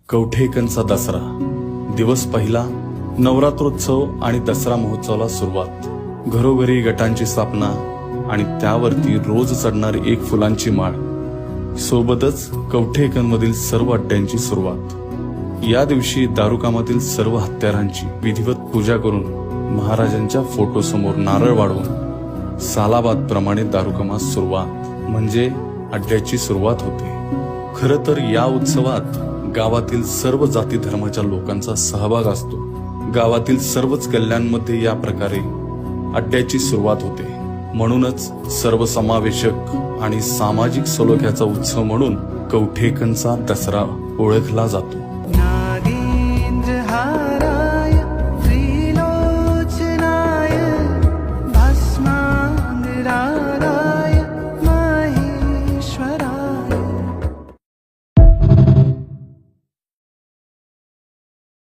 कवठेकणचा दसरा दिवस पहिला. नवरात्रोत्सव आणि दसरा महोत्सवाला सुरुवात. घरोघरी गटांची स्थापना आणि त्यावरती रोज चढणारी एक फुलांची माळ. सोबतच कवठेकणमधील सर्व अड्ड्यांची सुरुवात. या दिवशी दारूकामातील सर्व हत्यारांची विधिवत पूजा करून महाराजांच्या फोटोसमोर नारळ वाढवून सालाबाद प्रमाणे दारूकामास सुरुवात म्हणजे अड्ड्याची सुरुवात होते. खरं तर या उत्सवात गावातील सर्व जाती धर्माच्या लोकांचा सहभाग असतो. गावातील सर्वच गल्ल्यांमध्ये या प्रकारे अड्ड्याची सुरुवात होते. म्हणूनच सर्वसमावेशक आणि सामाजिक सलोख्याचा उत्सव म्हणून कवठेकणचा दसरा ओळखला जातो.